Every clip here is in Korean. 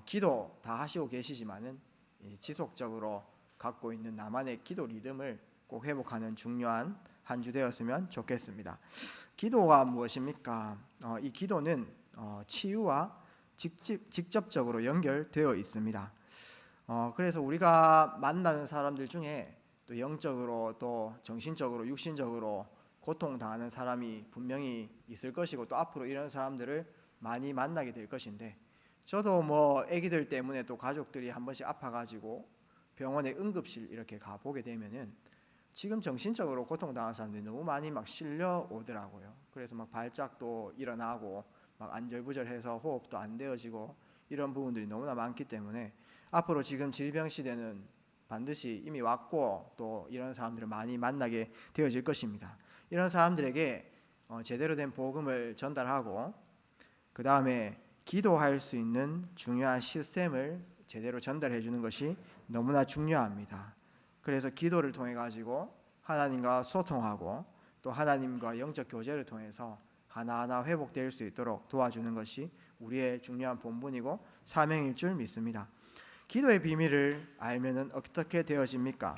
기도 다 하시고 계시지만은 지속적으로 갖고 있는 나만의 기도 리듬을 꼭 회복하는 중요한 한 주 되었으면 좋겠습니다. 기도가 무엇입니까? 이 기도는 치유와 직접적으로 연결되어 있습니다. 그래서 우리가 만나는 사람들 중에 또 영적으로 또 정신적으로 육신적으로 고통당하는 사람이 분명히 있을 것이고 또 앞으로 이런 사람들을 많이 만나게 될 것인데, 저도 아기들 때문에 또 가족들이 한 번씩 아파가지고 병원에 응급실 이렇게 가보게 되면은 지금 정신적으로 고통당한 사람들이 너무 많이 실려오더라고요. 그래서 발작도 일어나고 안절부절해서 호흡도 안 되어지고 이런 부분들이 너무나 많기 때문에 앞으로 지금 질병 시대는 반드시 이미 왔고 또 이런 사람들을 많이 만나게 되어질 것입니다. 이런 사람들에게 제대로 된 복음을 전달하고 그 다음에 기도할 수 있는 중요한 시스템을 제대로 전달해 주는 것이 너무나 중요합니다. 그래서 기도를 통해 가지고 하나님과 소통하고 또 하나님과 영적 교제를 통해서 하나하나 회복될 수 있도록 도와주는 것이 우리의 중요한 본분이고 사명일 줄 믿습니다. 기도의 비밀을 알면은 어떻게 되어집니까?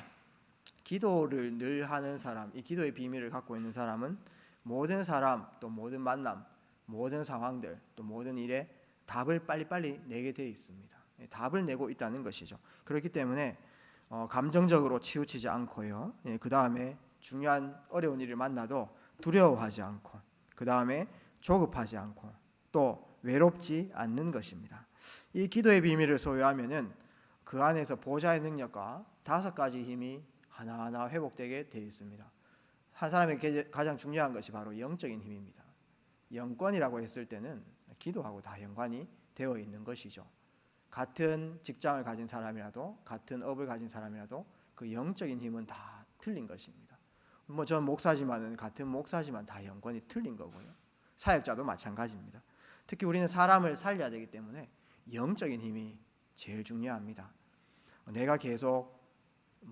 기도를 늘 하는 사람, 이 기도의 비밀을 갖고 있는 사람은 모든 사람 또 모든 만남, 모든 상황들 또 모든 일에 답을 빨리빨리 내게 되어 있습니다. 답을 내고 있다는 것이죠. 그렇기 때문에 감정적으로 치우치지 않고요. 그 다음에 중요한 어려운 일을 만나도 두려워하지 않고, 그 다음에 조급하지 않고, 또 외롭지 않는 것입니다. 이 기도의 비밀을 소유하면은 그 안에서 보좌의 능력과 5가지 힘이 하나하나 회복되게 되어 있습니다. 한 사람에게 가장 중요한 것이 바로 영적인 힘입니다. 영권이라고 했을 때는 기도하고 다 연관이 되어 있는 것이죠. 같은 직장을 가진 사람이라도 같은 업을 가진 사람이라도 그 영적인 힘은 다 틀린 것입니다. 전 목사지만은 같은 목사지만 다 영권이 틀린 거고요. 사역자도 마찬가지입니다. 특히 우리는 사람을 살려야 되기 때문에 영적인 힘이 제일 중요합니다. 내가 계속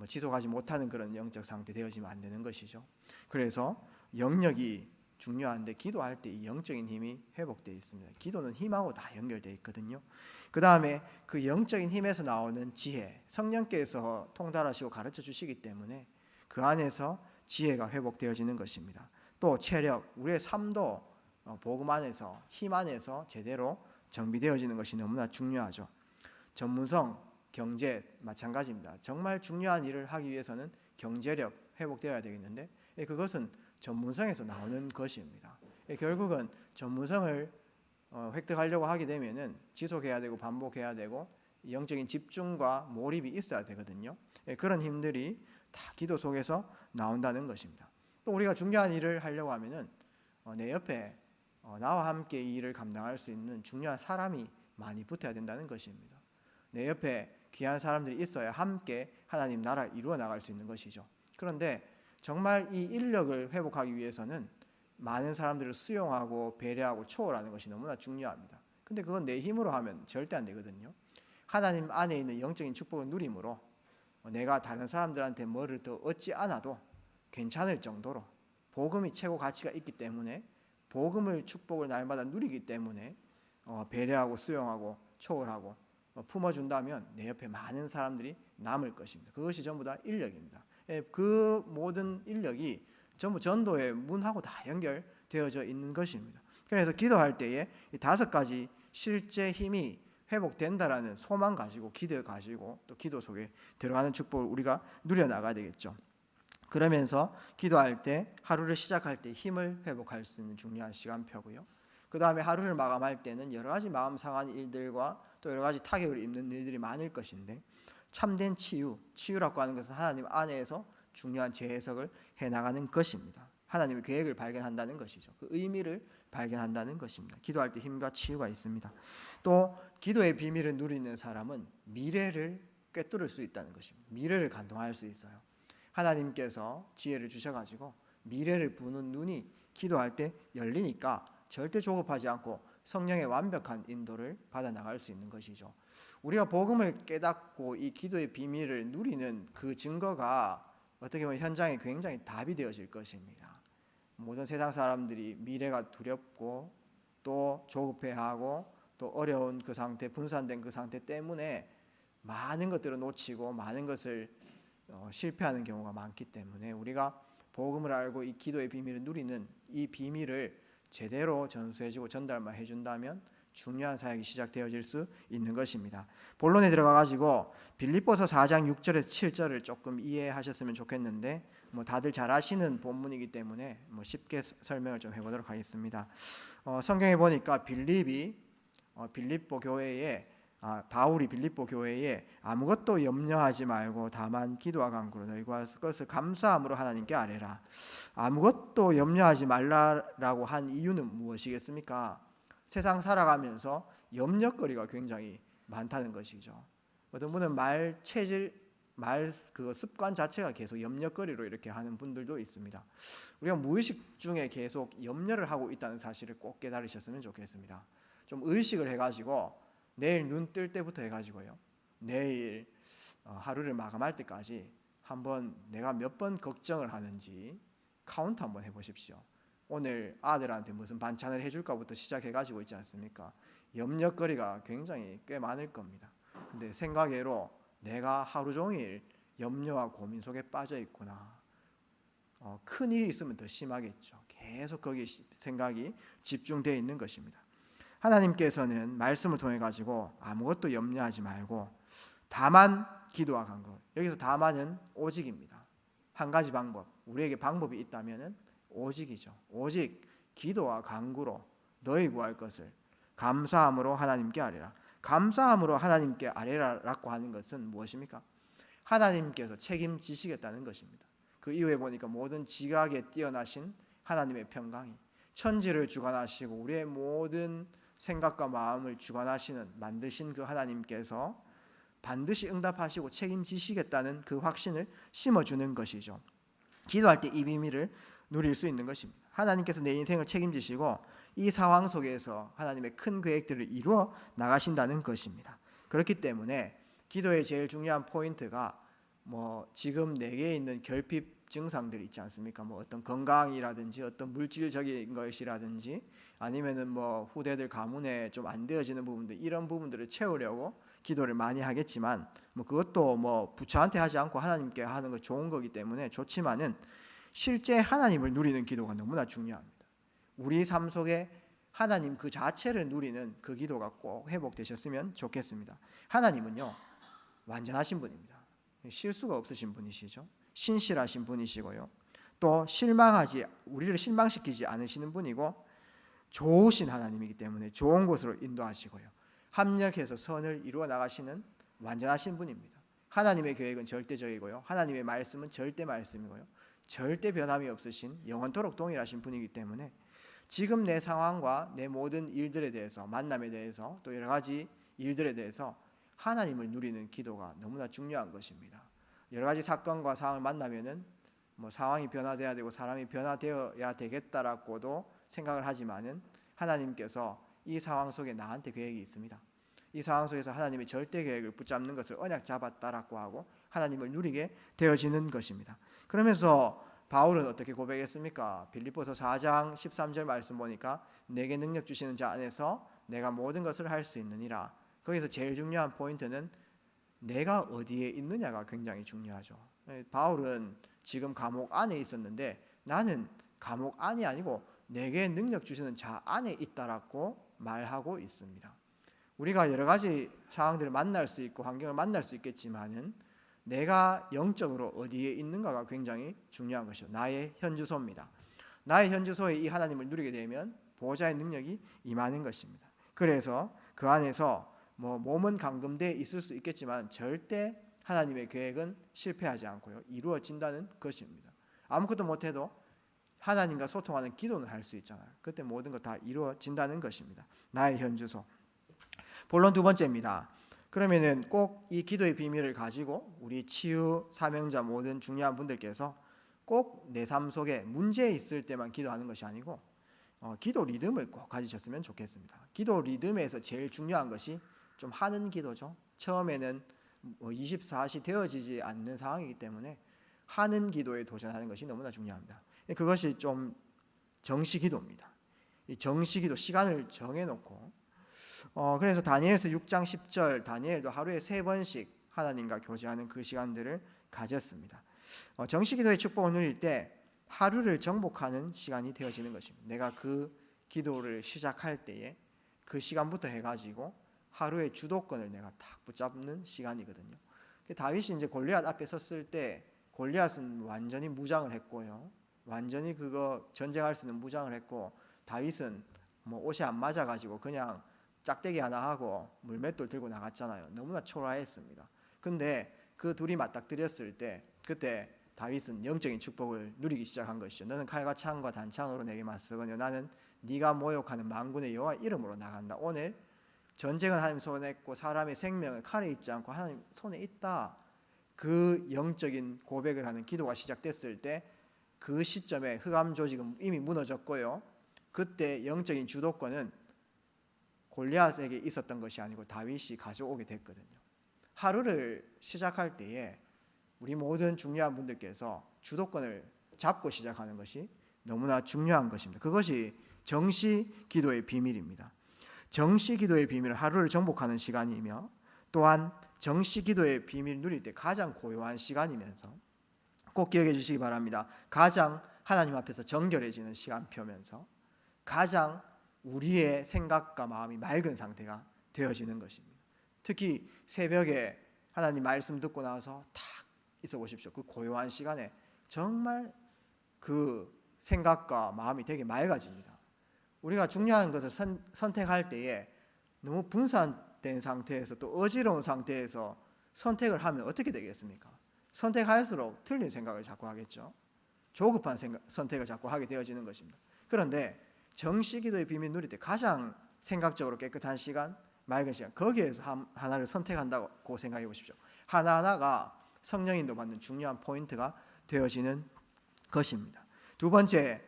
지속하지 못하는 그런 영적 상태 되어지면 안 되는 것이죠. 그래서 영역이 중요한데 기도할 때 이 영적인 힘이 회복되어 있습니다. 기도는 힘하고 다 연결되어 있거든요. 그 다음에 그 영적인 힘에서 나오는 지혜, 성령께서 통달하시고 가르쳐 주시기 때문에 그 안에서 지혜가 회복되어지는 것입니다. 또 체력, 우리의 삶도 복음 안에서 힘 안에서 제대로 정비되어지는 것이 너무나 중요하죠. 전문성, 경제 마찬가지입니다. 정말 중요한 일을 하기 위해서는 경제력 회복되어야 되겠는데 그것은 전문성에서 나오는 것입니다. 결국은 전문성을 획득하려고 하게 되면은 지속해야 되고 반복해야 되고 영적인 집중과 몰입이 있어야 되거든요. 그런 힘들이 다 기도 속에서 나온다는 것입니다. 또 우리가 중요한 일을 하려고 하면은 내 옆에 나와 함께 이 일을 감당할 수 있는 중요한 사람이 많이 붙어야 된다는 것입니다. 내 옆에 귀한 사람들이 있어야 함께 하나님 나라 이루어 나갈 수 있는 것이죠. 그런데 정말 이 인력을 회복하기 위해서는 많은 사람들을 수용하고 배려하고 초월하는 것이 너무나 중요합니다. 근데 그건 내 힘으로 하면 절대 안 되거든요. 하나님 안에 있는 영적인 축복을 누림으로 내가 다른 사람들한테 뭐를 더 얻지 않아도 괜찮을 정도로 복음이 최고 가치가 있기 때문에 복음을 축복을 날마다 누리기 때문에 배려하고 수용하고 초월하고 품어준다면 내 옆에 많은 사람들이 남을 것입니다. 그것이 전부 다 인력입니다. 그 모든 인력이 전부 전도의 문하고 다 연결되어져 있는 것입니다. 그래서 기도할 때에 이 5가지 실제 힘이 회복된다라는 소망 가지고 기대 가지고 또 기도 속에 들어가는 축복을 우리가 누려나가야 되겠죠. 그러면서 기도할 때 하루를 시작할 때 힘을 회복할 수 있는 중요한 시간표고요. 그 다음에 하루를 마감할 때는 여러 가지 마음 상한 일들과 또 여러 가지 타격을 입는 일들이 많을 것인데 참된 치유라고 하는 것은 하나님 안에서 중요한 재해석을 해나가는 것입니다. 하나님의 계획을 발견한다는 것이죠. 그 의미를 발견한다는 것입니다. 기도할 때 힘과 치유가 있습니다. 또 기도의 비밀을 누리는 사람은 미래를 꿰뚫을 수 있다는 것입니다. 미래를 간통할 수 있어요. 하나님께서 지혜를 주셔가지고 미래를 보는 눈이 기도할 때 열리니까 절대 조급하지 않고 성령의 완벽한 인도를 받아나갈 수 있는 것이죠. 우리가 복음을 깨닫고 이 기도의 비밀을 누리는 그 증거가 어떻게 보면 현장에 굉장히 답이 되어질 것입니다. 모든 세상 사람들이 미래가 두렵고 또 조급해하고 또 어려운 그 상태, 분산된 그 상태 때문에 많은 것들을 놓치고 많은 것을 실패하는 경우가 많기 때문에 우리가 복음을 알고 이 기도의 비밀을 누리는 이 비밀을 제대로 전수해주고 전달만 해준다면 중요한 사역이 시작되어질 수 있는 것입니다. 본론에 들어가가지고 빌립보서 4장 6절에서 7절을 조금 이해하셨으면 좋겠는데 다들 잘 아시는 본문이기 때문에 쉽게 설명을 좀 해보도록 하겠습니다. 성경에 보니까 바울이 빌립보 교회에 아무것도 염려하지 말고 다만 기도와 간구로 너희가 그것을 감사함으로 하나님께 아뢰라. 아무것도 염려하지 말라라고 한 이유는 무엇이겠습니까? 세상 살아가면서 염려거리가 굉장히 많다는 것이죠. 어떤 분은 그 습관 자체가 계속 염려거리로 이렇게 하는 분들도 있습니다. 우리가 무의식 중에 계속 염려를 하고 있다는 사실을 꼭 깨달으셨으면 좋겠습니다. 좀 의식을 해가지고 내일 눈 뜰 때부터 해가지고요, 내일 하루를 마감할 때까지 한번 내가 몇 번 걱정을 하는지 카운트 한번 해보십시오. 오늘 아들한테 무슨 반찬을 해줄까부터 시작해가지고 있지 않습니까? 염려거리가 굉장히 꽤 많을 겁니다. 근데 생각외로 내가 하루 종일 염려와 고민 속에 빠져 있구나. 큰 일이 있으면 더 심하겠죠. 계속 거기에 생각이 집중되어 있는 것입니다. 하나님께서는 말씀을 통해 가지고 아무것도 염려하지 말고 다만 기도와 간구. 여기서 다만은 오직입니다. 한 가지 방법. 우리에게 방법이 있다면은 오직이죠. 오직 기도와 간구로 너희 구할 것을 감사함으로 하나님께 아뢰라. 감사함으로 하나님께 아뢰라라고 하는 것은 무엇입니까? 하나님께서 책임지시겠다는 것입니다. 그 이후에 보니까 모든 지각에 뛰어나신 하나님의 평강이 천지를 주관하시고 우리의 모든 생각과 마음을 주관하시는 만드신 그 하나님께서 반드시 응답하시고 책임지시겠다는 그 확신을 심어주는 것이죠. 기도할 때 이 비밀을 누릴 수 있는 것입니다. 하나님께서 내 인생을 책임지시고 이 상황 속에서 하나님의 큰 계획들을 이루어 나가신다는 것입니다. 그렇기 때문에 기도의 제일 중요한 포인트가 지금 내게 있는 결핍 증상들이 있지 않습니까? 어떤 건강이라든지 어떤 물질적인 것이라든지 아니면은 후대들 가문에 좀 안 되어지는 부분들, 이런 부분들을 채우려고 기도를 많이 하겠지만 그것도 부처한테 하지 않고 하나님께 하는 거 좋은 거기 때문에 좋지만은 실제 하나님을 누리는 기도가 너무나 중요합니다. 우리 삶 속에 하나님 그 자체를 누리는 그 기도가 꼭 회복되셨으면 좋겠습니다. 하나님은요, 완전하신 분입니다. 실수가 없으신 분이시죠. 신실하신 분이시고요. 또 우리를 실망시키지 않으시는 분이고 좋으신 하나님이기 때문에 좋은 곳으로 인도하시고요. 합력해서 선을 이루어 나가시는 완전하신 분입니다. 하나님의 계획은 절대적이고요. 하나님의 말씀은 절대 말씀이고요. 절대 변함이 없으신 영원토록 동일하신 분이기 때문에 지금 내 상황과 내 모든 일들에 대해서, 만남에 대해서, 또 여러 가지 일들에 대해서 하나님을 누리는 기도가 너무나 중요한 것입니다. 여러 가지 사건과 상황을 만나면은 상황이 변화돼야 되고 사람이 변화되어야 되겠다라고도 생각을 하지만은 하나님께서 이 상황 속에 나한테 계획이 있습니다. 이 상황 속에서 하나님의 절대 계획을 붙잡는 것을 언약 잡았다라고 하고 하나님을 누리게 되어지는 것입니다. 그러면서 바울은 어떻게 고백했습니까? 빌립보서 4장 13절 말씀 보니까 내게 능력 주시는 자 안에서 내가 모든 것을 할 수 있느니라. 거기서 제일 중요한 포인트는 내가 어디에 있느냐가 굉장히 중요하죠. 바울은 지금 감옥 안에 있었는데 나는 감옥 안이 아니고 내게 능력 주시는 자 안에 있다라고 말하고 있습니다. 우리가 여러 가지 상황들을 만날 수 있고 환경을 만날 수 있겠지만은 내가 영적으로 어디에 있는가가 굉장히 중요한 것이죠. 나의 현주소입니다. 나의 현주소에 이 하나님을 누리게 되면 보호자의 능력이 임하는 것입니다. 그래서 그 안에서 몸은 감금돼 있을 수 있겠지만 절대 하나님의 계획은 실패하지 않고요, 이루어진다는 것입니다. 아무것도 못해도 하나님과 소통하는 기도는 할 수 있잖아요. 그때 모든 것 다 이루어진다는 것입니다. 나의 현주소. 본론 두 번째입니다. 그러면은 꼭 이 기도의 비밀을 가지고 우리 치유 사명자 모든 중요한 분들께서 꼭 내 삶 속에 문제 있을 때만 기도하는 것이 아니고 기도 리듬을 꼭 가지셨으면 좋겠습니다. 기도 리듬에서 제일 중요한 것이 좀 하는 기도죠. 처음에는 24시 되어지지 않는 상황이기 때문에 하는 기도에 도전하는 것이 너무나 중요합니다. 그것이 좀 정시 기도입니다. 이 정시 기도, 시간을 정해놓고 그래서 다니엘서 6장 10절 다니엘도 하루에 3번씩 하나님과 교제하는 그 시간들을 가졌습니다. 정식기도의 축복을 누릴 때 하루를 정복하는 시간이 되어지는 것입니다. 내가 그 기도를 시작할 때에 그 시간부터 해가지고 하루의 주도권을 내가 딱 붙잡는 시간이거든요. 다윗이 이제 골리앗 앞에 섰을 때 골리앗은 완전히 무장을 했고요. 완전히 그거 전쟁할 수 있는 무장을 했고, 다윗은 뭐 옷이 안 맞아가지고 그냥 짝대기 하나 하고 물맷돌 들고 나갔잖아요. 너무나 초라했습니다. 근데 그 둘이 맞닥뜨렸을 때 그때 다윗은 영적인 축복을 누리기 시작한 것이죠. 너는 칼과 창과 단창으로 내게 맞서거니와 나는 네가 모욕하는 만군의 여호와 이름으로 나간다. 오늘 전쟁은 하나님 손에 있고 사람의 생명은 칼에 있지 않고 하나님 손에 있다. 그 영적인 고백을 하는 기도가 시작됐을 때 그 시점에 흑암 조직은 이미 무너졌고요. 그때 영적인 주도권은 골리앗에게 있었던 것이 아니고 다윗이 가져오게 됐거든요. 하루를 시작할 때에 우리 모든 중요한 분들께서 주도권을 잡고 시작하는 것이 너무나 중요한 것입니다. 그것이 정시 기도의 비밀입니다. 정시 기도의 비밀은 하루를 정복하는 시간이며, 또한 정시 기도의 비밀을 누릴 때 가장 고요한 시간이면서, 꼭 기억해 주시기 바랍니다. 가장 하나님 앞에서 정결해지는 시간표면서 가장 우리의 생각과 마음이 맑은 상태가 되어지는 것입니다. 특히 새벽에 하나님 말씀 듣고 나서 탁 있어 보십시오. 그 고요한 시간에 정말 그 생각과 마음이 되게 맑아집니다. 우리가 중요한 것을 선택할 때에 너무 분산된 상태에서 또 어지러운 상태에서 선택을 하면 어떻게 되겠습니까? 선택할수록 틀린 생각을 자꾸 하겠죠. 조급한 선택을 자꾸 하게 되어지는 것입니다. 그런데 정시기도의 비밀 누릴 때 가장 생각적으로 깨끗한 시간, 맑은 시간, 거기에서 하나를 선택한다고 생각해 보십시오. 하나하나가 성령 인도받는 중요한 포인트가 되어지는 것입니다. 두 번째,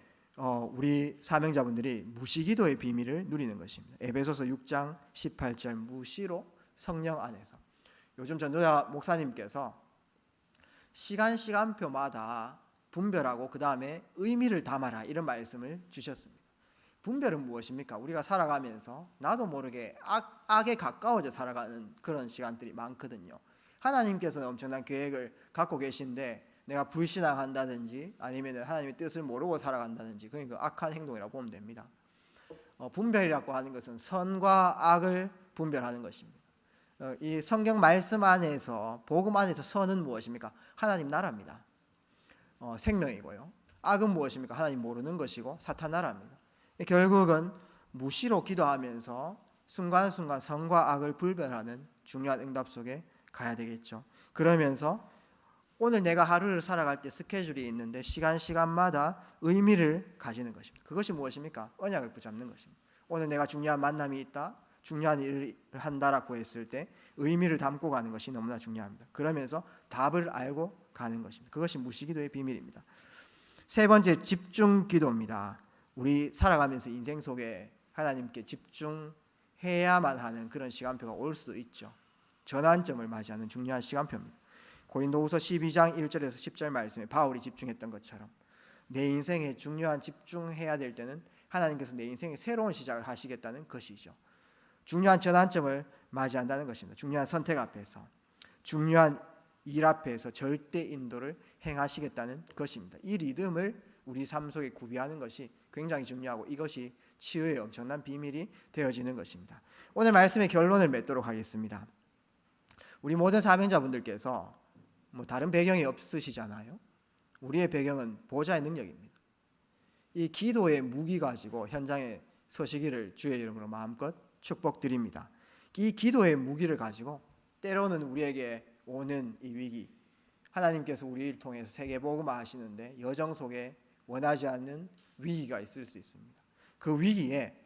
우리 사명자분들이 무시기도의 비밀을 누리는 것입니다. 에베소서 6장 18절 무시로 성령 안에서. 요즘 전도자 목사님께서 시간표마다 분별하고 그 다음에 의미를 담아라 이런 말씀을 주셨습니다. 분별은 무엇입니까? 우리가 살아가면서 나도 모르게 악에 가까워져 살아가는 그런 시간들이 많거든요. 하나님께서는 엄청난 계획을 갖고 계신데 내가 불신앙한다든지 아니면 하나님의 뜻을 모르고 살아간다든지, 그러니까 악한 행동이라고 보면 됩니다. 분별이라고 하는 것은 선과 악을 분별하는 것입니다. 이 성경 말씀 안에서, 복음 안에서 선은 무엇입니까? 하나님 나라입니다. 생명이고요. 악은 무엇입니까? 하나님 모르는 것이고 사탄 나라입니다. 결국은 무시로 기도하면서 순간순간 선과 악을 분별하는 중요한 응답 속에 가야 되겠죠. 그러면서 오늘 내가 하루를 살아갈 때 스케줄이 있는데 시간마다 의미를 가지는 것입니다. 그것이 무엇입니까? 언약을 붙잡는 것입니다. 오늘 내가 중요한 만남이 있다, 중요한 일을 한다라고 했을 때 의미를 담고 가는 것이 너무나 중요합니다. 그러면서 답을 알고 가는 것입니다. 그것이 무시기도의 비밀입니다. 세 번째, 집중기도입니다. 우리 살아가면서 인생 속에 하나님께 집중해야만 하는 그런 시간표가 올 수 있죠. 전환점을 맞이하는 중요한 시간표입니다. 고린도후서 12장 1절에서 10절 말씀에 바울이 집중했던 것처럼 내 인생에 중요한 집중해야 될 때는 하나님께서 내 인생에 새로운 시작을 하시겠다는 것이죠. 중요한 전환점을 맞이한다는 것입니다. 중요한 선택 앞에서, 중요한 일 앞에서 절대 인도를 행하시겠다는 것입니다. 이 리듬을 우리 삶 속에 구비하는 것이 굉장히 중요하고 이것이 치유의 엄청난 비밀이 되어지는 것입니다. 오늘 말씀의 결론을 맺도록 하겠습니다. 우리 모든 사명자분들께서 다른 배경이 없으시잖아요. 우리의 배경은 보좌의 능력입니다. 이 기도의 무기 가지고 현장에 서시기를 주의 이름으로 마음껏 축복드립니다. 이 기도의 무기를 가지고 때로는 우리에게 오는 이 위기, 하나님께서 우리를 통해서 세계복음화 하시는데 여정 속에 원하지 않는 위기가 있을 수 있습니다. 그 위기에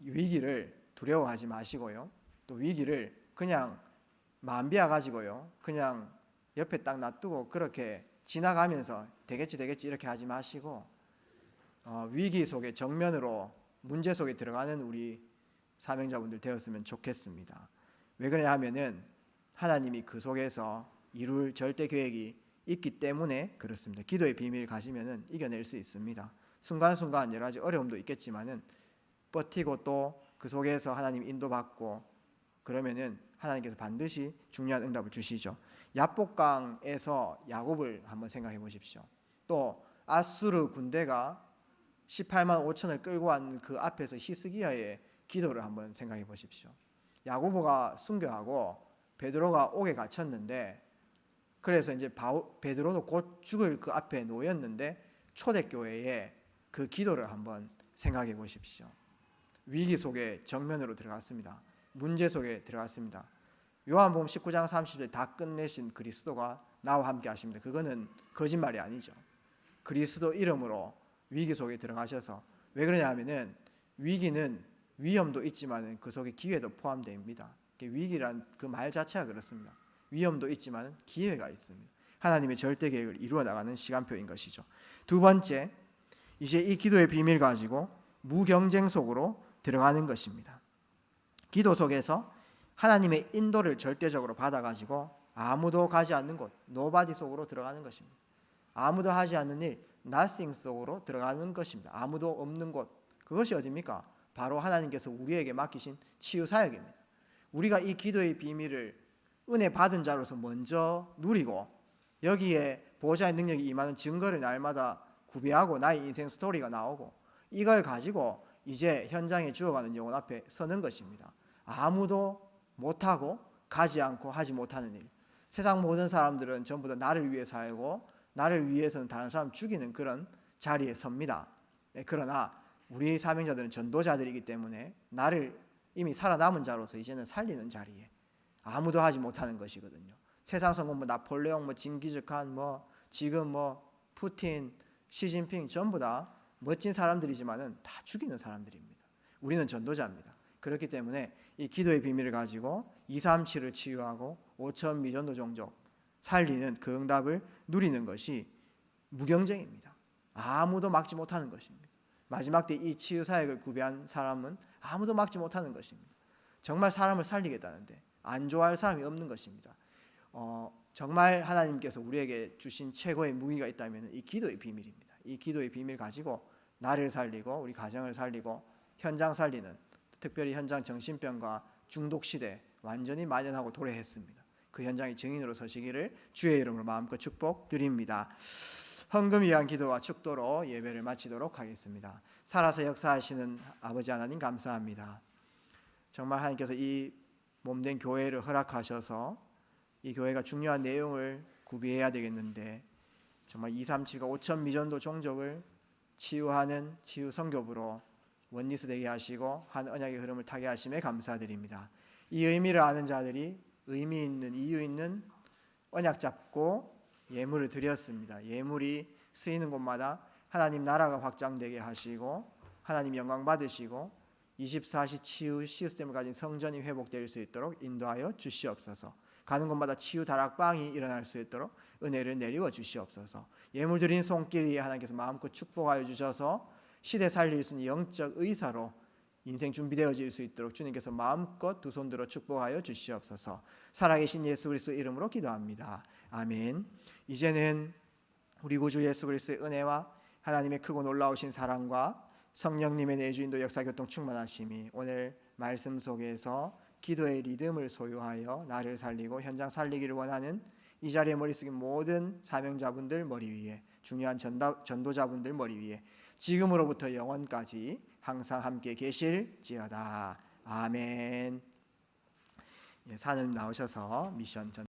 위기를 두려워하지 마시고요. 또 위기를 그냥 마음 비워 가지고요. 그냥 옆에 딱 놔두고 그렇게 지나가면서 되겠지 이렇게 하지 마시고 위기 속에 정면으로 문제 속에 들어가는 우리 사명자분들 되었으면 좋겠습니다. 왜 그러냐 하면은 하나님이 그 속에서 이룰 절대 계획이 있기 때문에 그렇습니다. 기도의 비밀 가지면은 이겨낼 수 있습니다. 순간순간 여러 가지 어려움도 있겠지만은 버티고 또 그 속에서 하나님 인도받고 그러면은 하나님께서 반드시 중요한 응답을 주시죠. 야복강에서 야곱을 한번 생각해 보십시오. 또 아수르 군대가 18만 5천을 끌고 왔는 그 앞에서 히스기야의 기도를 한번 생각해 보십시오. 야고보가 순교하고 베드로가 옥에 갇혔는데, 그래서 이제 베드로도 곧 죽을 그 앞에 놓였는데 초대교회에 그 기도를 한번 생각해 보십시오. 위기 속에 정면으로 들어갔습니다. 문제 속에 들어갔습니다. 요한복음 19장 30절 다 끝내신 그리스도가 나와 함께 하십니다. 그거는 거짓말이 아니죠. 그리스도 이름으로 위기 속에 들어가셔서, 왜 그러냐 하면은 위기는 위험도 있지만 그 속에 기회도 포함됩니다. 위기란 그 말 자체가 그렇습니다. 위험도 있지만 기회가 있습니다. 하나님의 절대 계획을 이루어 나가는 시간표인 것이죠. 두 번째, 이제 이 기도의 비밀 가지고 무경쟁 속으로 들어가는 것입니다. 기도 속에서 하나님의 인도를 절대적으로 받아가지고 아무도 가지 않는 곳, 노바디 속으로 들어가는 것입니다. 아무도 하지 않는 일, nothing 속으로 들어가는 것입니다. 아무도 없는 곳, 그것이 어디입니까? 바로 하나님께서 우리에게 맡기신 치유 사역입니다. 우리가 이 기도의 비밀을 은혜 받은 자로서 먼저 누리고 여기에 보호자의 능력이 임하는 증거를 날마다 구비하고 나의 인생 스토리가 나오고 이걸 가지고 이제 현장에 죽어가는 영혼 앞에 서는 것입니다. 아무도 못하고 가지 않고 하지 못하는 일. 세상 모든 사람들은 전부 다 나를 위해 살고 나를 위해서는 다른 사람 죽이는 그런 자리에 섭니다. 그러나 우리 사명자들은 전도자들이기 때문에 나를 이미 살아남은 자로서 이제는 살리는 자리에 아무도 하지 못하는 것이거든요. 세상 성공 나폴레옹 징기즈칸 지금 푸틴 시진핑 전부 다 멋진 사람들이지만은 다 죽이는 사람들입니다. 우리는 전도자입니다. 그렇기 때문에 이 기도의 비밀을 가지고 237을 치유하고 5천 미전도 종족 살리는 그 응답을 누리는 것이 무경쟁입니다. 아무도 막지 못하는 것입니다. 마지막 때 이 치유 사역을 구비한 사람은 아무도 막지 못하는 것입니다. 정말 사람을 살리겠다는데 안 좋아할 사람이 없는 것입니다. 정말 하나님께서 우리에게 주신 최고의 무기가 있다면 이 기도의 비밀입니다. 이 기도의 비밀 가지고 나를 살리고 우리 가정을 살리고 현장 살리는, 특별히 현장 정신병과 중독 시대 완전히 만연하고 도래했습니다. 그 현장의 증인으로 서시기를 주의 이름으로 마음껏 축복드립니다. 헌금 위한 기도와 축도로 예배를 마치도록 하겠습니다. 살아서 역사하시는 아버지 하나님 감사합니다. 정말 하나님께서 이 몸된 교회를 허락하셔서 이 교회가 중요한 내용을 구비해야 되겠는데 정말 237과 5천 미전도 종족을 치유하는 치유 선교부로 원리스 되게 하시고 한 언약의 흐름을 타게 하심에 감사드립니다. 이 의미를 아는 자들이 의미 있는 이유 있는 언약 잡고 예물을 드렸습니다. 예물이 쓰이는 곳마다 하나님 나라가 확장되게 하시고 하나님 영광 받으시고 24시 치유 시스템을 가진 성전이 회복될 수 있도록 인도하여 주시옵소서. 가는 곳마다 치유 다락방이 일어날 수 있도록 은혜를 내리워 주시옵소서. 예물 드린 손길이 하나님께서 마음껏 축복하여 주셔서 시대 살릴 수 있는 영적 의사로 인생 준비되어질 수 있도록 주님께서 마음껏 두 손 들어 축복하여 주시옵소서. 살아계신 예수 그리스도 이름으로 기도합니다. 아멘. 이제는 우리 구주 예수 그리스도의 은혜와 하나님의 크고 놀라우신 사랑과 성령님의 내주인도 역사교통 충만하심이 오늘 말씀 속에서 기도의 리듬을 소유하여 나를 살리고 현장 살리기를 원하는 이 자리에 머리 숙인 모든 사명자분들 머리 위에, 중요한 전도자분들 머리 위에 지금으로부터 영원까지 항상 함께 계실지어다. 아멘. 산을 나오셔서 미션 전